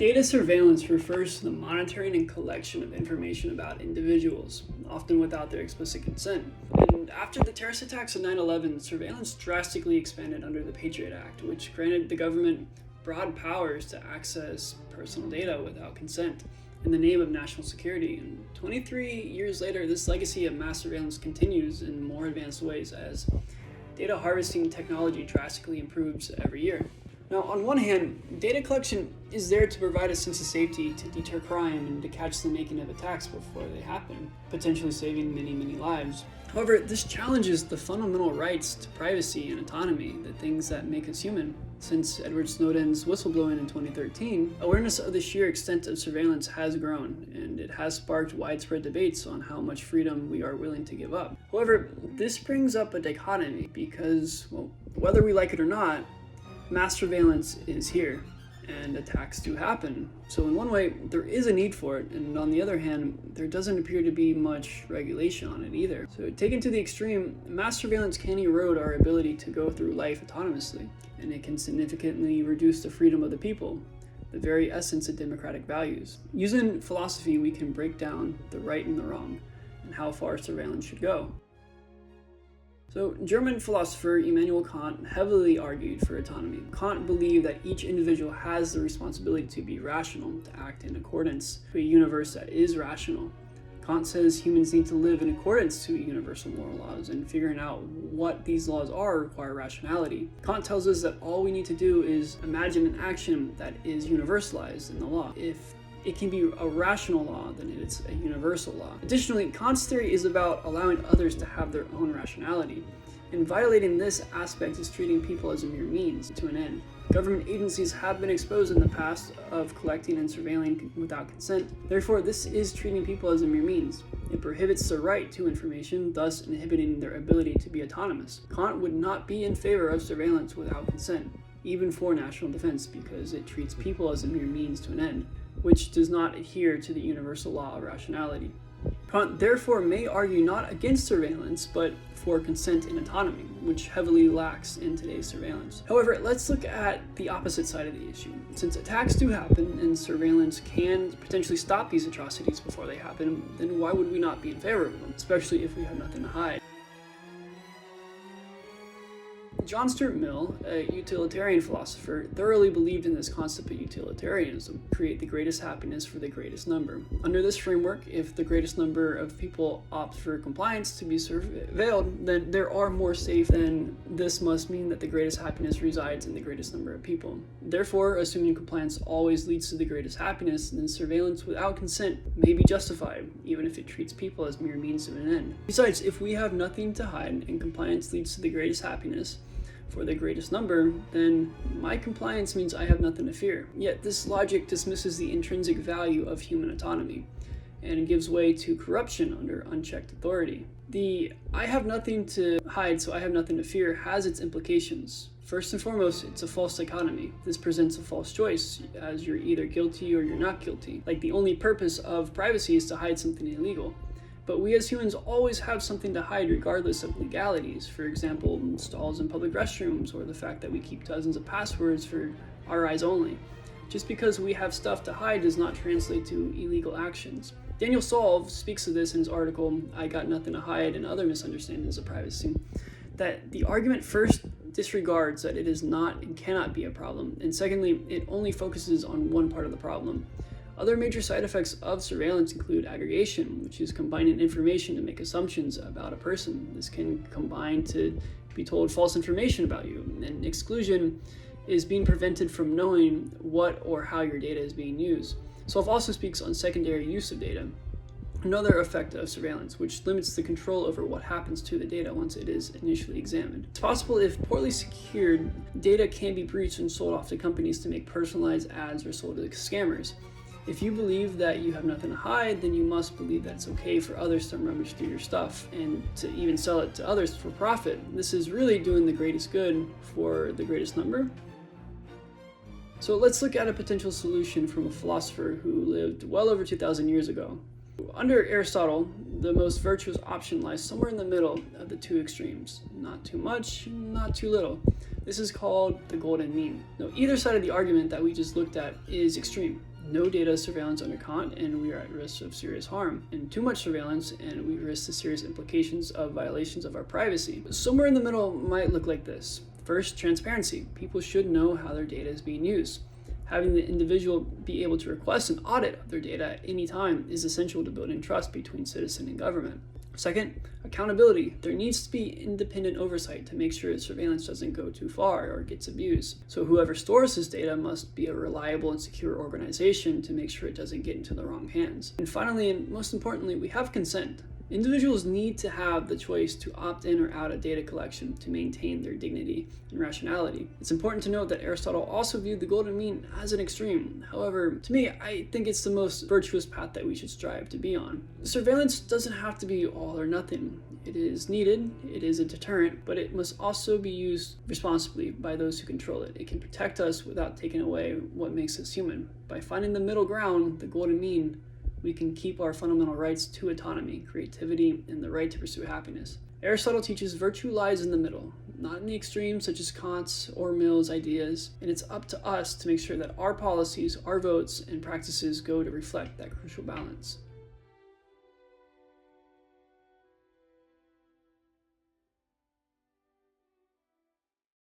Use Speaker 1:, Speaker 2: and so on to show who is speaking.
Speaker 1: Data surveillance refers to the monitoring and collection of information about individuals, often without their explicit consent. And after the terrorist attacks of 9/11, surveillance drastically expanded under the Patriot Act, which granted the government broad powers to access personal data without consent in the name of national security. And 23 years later, this legacy of mass surveillance continues in more advanced ways as data harvesting technology drastically improves every year. Now, on one hand, data collection is there to provide a sense of safety, to deter crime, and to catch the making of attacks before they happen, potentially saving many, many lives. However, this challenges the fundamental rights to privacy and autonomy, the things that make us human. Since Edward Snowden's whistleblowing in 2013, awareness of the sheer extent of surveillance has grown, and it has sparked widespread debates on how much freedom we are willing to give up. However, this brings up a dichotomy because, well, whether we like it or not, mass surveillance is here, and attacks do happen. So in one way, there is a need for it, and on the other hand, there doesn't appear to be much regulation on it either. So taken to the extreme, mass surveillance can erode our ability to go through life autonomously, and it can significantly reduce the freedom of the people, the very essence of democratic values. Using philosophy, we can break down the right and the wrong, and how far surveillance should go. So, German philosopher Immanuel Kant heavily argued for autonomy. Kant believed that each individual has the responsibility to be rational, to act in accordance to a universe that is rational. Kant says humans need to live in accordance to universal moral laws, and figuring out what these laws are require rationality. Kant tells us that all we need to do is imagine an action that is universalized in the law. If it can be a rational law, then it's a universal law. Additionally, Kant's theory is about allowing others to have their own rationality. And violating this aspect is treating people as a mere means to an end. Government agencies have been exposed in the past of collecting and surveilling without consent. Therefore, this is treating people as a mere means. It prohibits the right to information, thus inhibiting their ability to be autonomous. Kant would not be in favor of surveillance without consent, even for national defense, because it treats people as a mere means to an end, which does not adhere to the universal law of rationality. Kant therefore may argue not against surveillance, but for consent and autonomy, which heavily lacks in today's surveillance. However, let's look at the opposite side of the issue. Since attacks do happen and surveillance can potentially stop these atrocities before they happen, then why would we not be in favor of them, especially if we have nothing to hide? John Stuart Mill, a utilitarian philosopher, thoroughly believed in this concept of utilitarianism, create the greatest happiness for the greatest number. Under this framework, if the greatest number of people opt for compliance to be surveilled, then there are more safe, then this must mean that the greatest happiness resides in the greatest number of people. Therefore, assuming compliance always leads to the greatest happiness, then surveillance without consent may be justified, even if it treats people as mere means to an end. Besides, if we have nothing to hide and compliance leads to the greatest happiness for the greatest number, then my compliance means I have nothing to fear. Yet this logic dismisses the intrinsic value of human autonomy and gives way to corruption under unchecked authority. The I have nothing to hide, so I have nothing to fear has its implications. First and foremost, it's a false dichotomy. This presents a false choice, as you're either guilty or you're not guilty. Like the only purpose of privacy is to hide something illegal. But we as humans always have something to hide regardless of legalities. For example, stalls in public restrooms, or the fact that we keep dozens of passwords for our eyes only. Just because we have stuff to hide does not translate to illegal actions. Daniel Solve speaks of this in his article, I Got Nothing to Hide and Other Misunderstandings of Privacy, that the argument first disregards that it is not and cannot be a problem, and secondly, it only focuses on one part of the problem. Other major side effects of surveillance include aggregation, which is combining information to make assumptions about a person. This can combine to be told false information about you. And exclusion is being prevented from knowing what or how your data is being used. Solve also speaks on secondary use of data, another effect of surveillance, which limits the control over what happens to the data once it is initially examined. It's possible if poorly secured, data can be breached and sold off to companies to make personalized ads or sold to scammers. If you believe that you have nothing to hide, then you must believe that it's okay for others to rummage through your stuff and to even sell it to others for profit. This is really doing the greatest good for the greatest number. So let's look at a potential solution from a philosopher who lived well over 2,000 years ago. Under Aristotle, the most virtuous option lies somewhere in the middle of the two extremes. Not too much, not too little. This is called the golden mean. Now, either side of the argument that we just looked at is extreme. No data surveillance under Kant, and we are at risk of serious harm. And too much surveillance, and we risk the serious implications of violations of our privacy. Somewhere in the middle might look like this. First, transparency. People should know how their data is being used. Having the individual be able to request an audit of their data at any time is essential to building trust between citizen and government. Second, accountability. There needs to be independent oversight to make sure that surveillance doesn't go too far or gets abused. So whoever stores this data must be a reliable and secure organization to make sure it doesn't get into the wrong hands. And finally, and most importantly, we have consent. Individuals need to have the choice to opt in or out of data collection to maintain their dignity and rationality. It's important to note that Aristotle also viewed the golden mean as an extreme. However, to me, I think it's the most virtuous path that we should strive to be on. Surveillance doesn't have to be all or nothing. It is needed, it is a deterrent, but it must also be used responsibly by those who control it. It can protect us without taking away what makes us human. By finding the middle ground, the golden mean, we can keep our fundamental rights to autonomy, creativity, and the right to pursue happiness. Aristotle teaches virtue lies in the middle, not in the extremes such as Kant's or Mill's ideas, and it's up to us to make sure that our policies, our votes, and practices go to reflect that crucial balance.